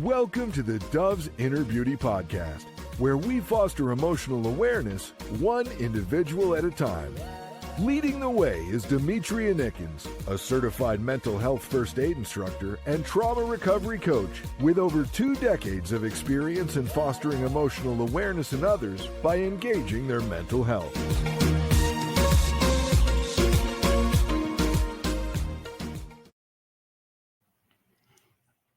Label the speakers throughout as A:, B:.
A: Welcome to the Dove's Inner Beauty Podcast, where we foster emotional awareness one individual at a time. Leading the way is Demetria Nickens, a certified mental health first aid instructor and trauma recovery coach with over 2 decades of experience in fostering emotional awareness in others by engaging their mental health.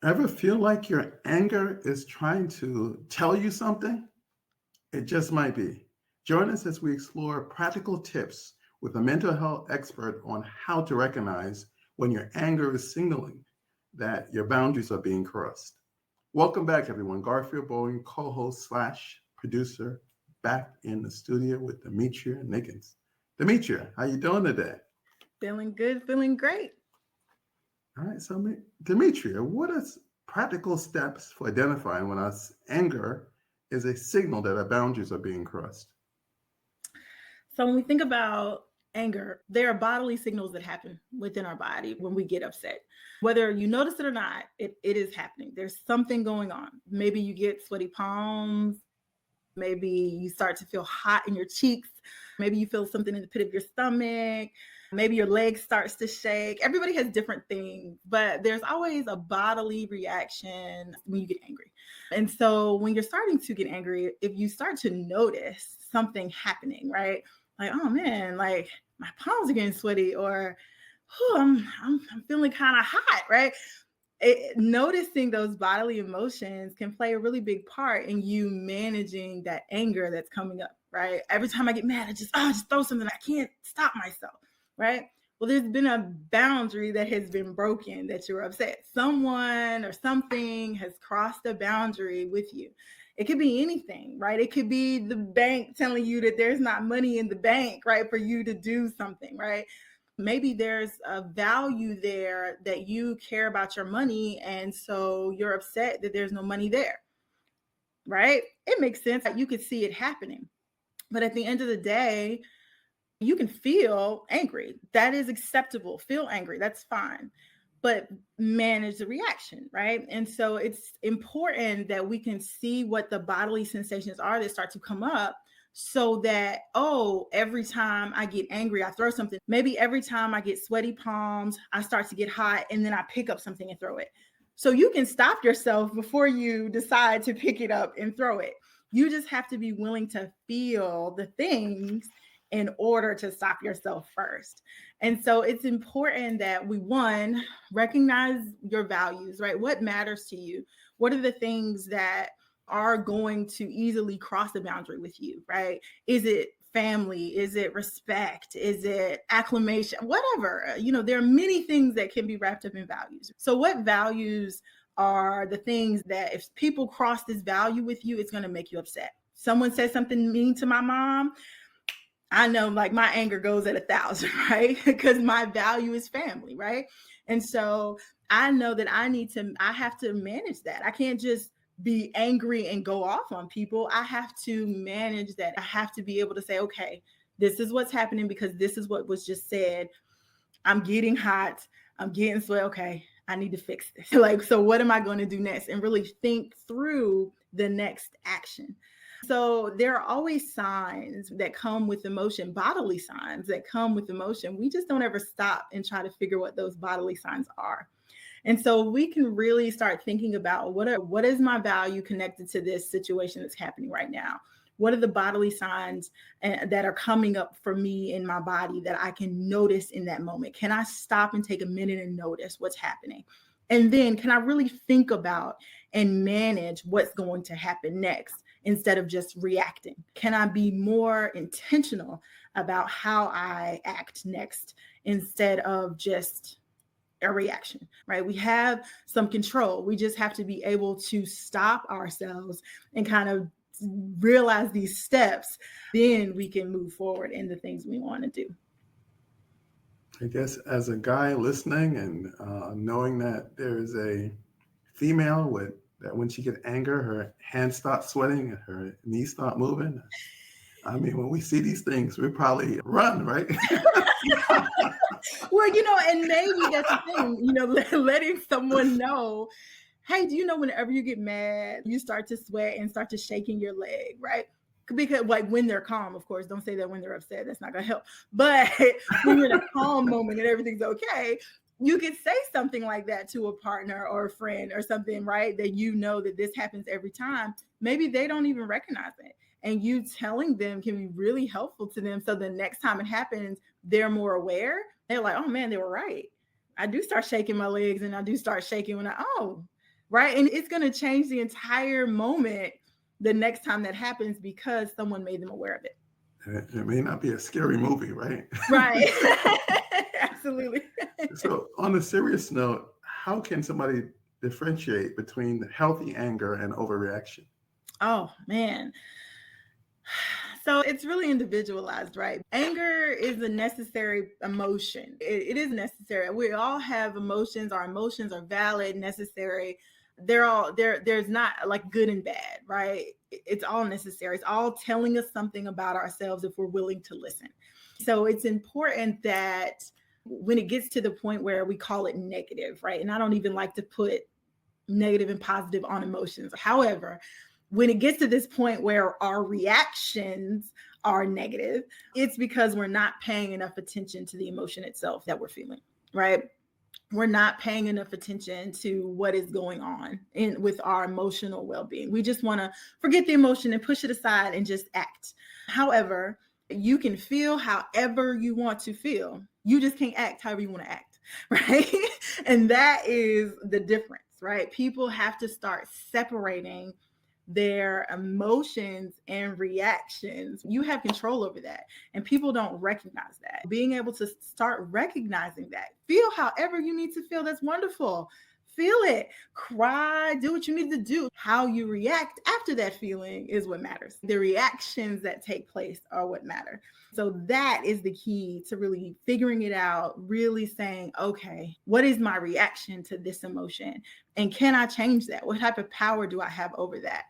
B: Ever feel like your anger is trying to tell you something? It just might be. Join us as we explore practical tips with a mental health expert on how to recognize when your anger is signaling that your boundaries are being crossed. Welcome back, everyone. Garfield Bowen, co-host / producer, back in the studio with Demetria Nickens. Demetria, how you doing today?
C: Feeling good, feeling great.
B: All right, so Demetria, what are practical steps for identifying when our anger is a signal that our boundaries are being crossed?
C: So when we think about anger, there are bodily signals that happen within our body when we get upset. Whether you notice it or not, it is happening. There's something going on. Maybe you get sweaty palms. Maybe you start to feel hot in your cheeks. Maybe you feel something in the pit of your stomach. Maybe your leg starts to shake. Everybody has different things, but there's always a bodily reaction when you get angry. And so when you're starting to get angry, if you start to notice something happening, right? Like, oh man, like my palms are getting sweaty, or I'm feeling kind of hot, right? Noticing those bodily emotions can play a really big part in you managing that anger that's coming up, right? Every time I get mad, I just throw something. I can't stop myself, right? Well, there's been a boundary that has been broken, that you're upset. Someone or something has crossed a boundary with you. It could be anything, right? It could be the bank telling you that there's not money in the bank, right, for you to do something, right? Maybe there's a value there that you care about your money, and so you're upset that there's no money there, right? It makes sense that you could see it happening. But at the end of the day, you can feel angry. That is acceptable. Feel angry. That's fine. But manage the reaction, right? And so it's important that we can see what the bodily sensations are that start to come up, so that, every time I get angry, I throw something. Maybe every time I get sweaty palms, I start to get hot, and then I pick up something and throw it. So you can stop yourself before you decide to pick it up and throw it. You just have to be willing to feel the things in order to stop yourself first. And so it's important that we, one, recognize your values, right? What matters to you? What are the things that are going to easily cross the boundary with you, right? Is it family? Is it respect? Is it acclamation? Whatever. There are many things that can be wrapped up in values. So what values are the things that if people cross this value with you, it's going to make you upset? Someone says something mean to my mom, I know, like, my anger goes at 1,000, right? Because my value is family, right? And so I know that I have to manage that. I can't just be angry and go off on people. I have to manage that. I have to be able to say, okay, this is what's happening because this is what was just said. I'm getting hot. I'm getting sweat. Okay, I need to fix this. So what am I going to do next? And really think through the next action. So there are always signs that come with emotion, bodily signs that come with emotion. We just don't ever stop and try to figure what those bodily signs are. And so we can really start thinking about what is my value connected to this situation that's happening right now? What are the bodily signs that are coming up for me in my body that I can notice in that moment? Can I stop and take a minute and notice what's happening? And then can I really think about and manage what's going to happen next instead of just reacting? Can I be more intentional about how I act next instead of just a reaction, right? We have some control. We just have to be able to stop ourselves and kind of realize these steps. Then we can move forward in the things we want to do.
B: I guess as a guy listening and knowing that there is a female that when she gets anger, her hands start sweating and her knees start moving. I mean, when we see these things, we probably run, right?
C: Well, and maybe that's the thing, letting someone know, hey, do you know whenever you get mad, you start to sweat and start to shaking your leg, right? Because like when they're calm, of course, don't say that when they're upset. That's not going to help. But when you're in a calm moment and everything's okay, you could say something like that to a partner or a friend or something, right? That that this happens every time. Maybe they don't even recognize it. And you telling them can be really helpful to them. So the next time it happens, they're more aware. They're like, oh man, they were right. I do start shaking my legs and I do start shaking when right. And it's going to change the entire moment the next time that happens because someone made them aware of it.
B: It may not be a scary movie, right?
C: Right. Absolutely.
B: So on a serious note, how can somebody differentiate between healthy anger and overreaction?
C: Oh, man. So it's really individualized, right? Anger is a necessary emotion. It is necessary. We all have emotions. Our emotions are valid, necessary. There's not like good and bad, right? It's all necessary. It's all telling us something about ourselves if we're willing to listen. So it's important that when it gets to the point where we call it negative, right? And I don't even like to put negative and positive on emotions. However, when it gets to this point where our reactions are negative, it's because we're not paying enough attention to the emotion itself that we're feeling, right? We're not paying enough attention to what is going on with our emotional well-being. We just want to forget the emotion and push it aside and just act. However, you can feel however you want to feel. You just can't act however you want to act, right? And that is the difference, right? People have to start separating their emotions and reactions. You have control over that. And people don't recognize that. Being able to start recognizing that. Feel however you need to feel. That's wonderful. Feel it. Cry. Do what you need to do. How you react after that feeling is what matters. The reactions that take place are what matter. So that is the key to really figuring it out, really saying, okay, what is my reaction to this emotion? And can I change that? What type of power do I have over that?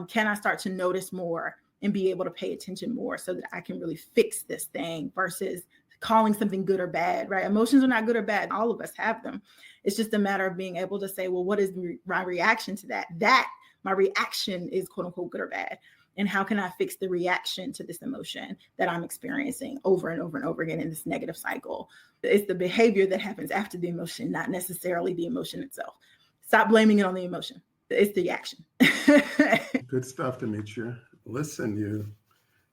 C: Can I start to notice more and be able to pay attention more so that I can really fix this thing versus calling something good or bad, right? Emotions are not good or bad. All of us have them. It's just a matter of being able to say, well, what is my reaction to that? My reaction is quote unquote good or bad. And how can I fix the reaction to this emotion that I'm experiencing over and over and over again in this negative cycle? It's the behavior that happens after the emotion, not necessarily the emotion itself. Stop blaming it on the emotion. It's the action.
B: Good stuff, Demetria. Listen, you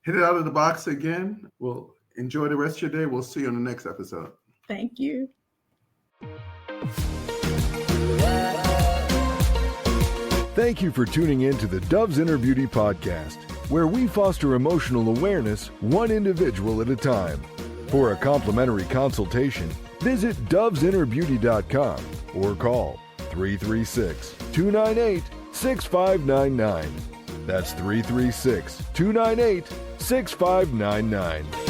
B: hit it out of the box again. Well, enjoy the rest of your day. We'll see you on the next episode.
C: Thank you.
A: Thank you for tuning in to the Dove's Inner Beauty podcast, where we foster emotional awareness one individual at a time. For a complimentary consultation, visit dovesinnerbeauty.com or call 336-298-6599. That's 336-298-6599.